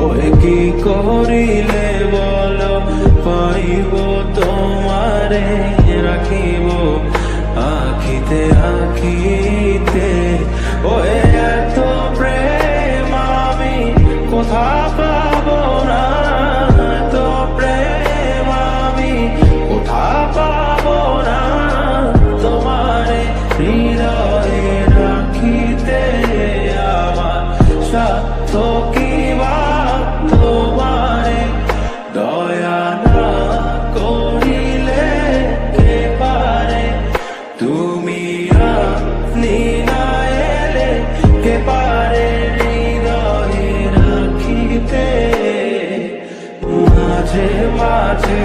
ওই কি করিলে বলো পাইব তোমারে রাখিব আখিতে আখিতে। ওই এত প্রেম আমি কোথা পাবো না, এত প্রেম আমি কোথা পাবো না, তোমারে হৃদয়ে রাখিতে আমার সাধ্য কি বা তোমারে দয়া না করিলে কে পারে, তুমি আপনি না এলে কে পারে হৃদয়ে রাখিতে। মাঝে মাঝে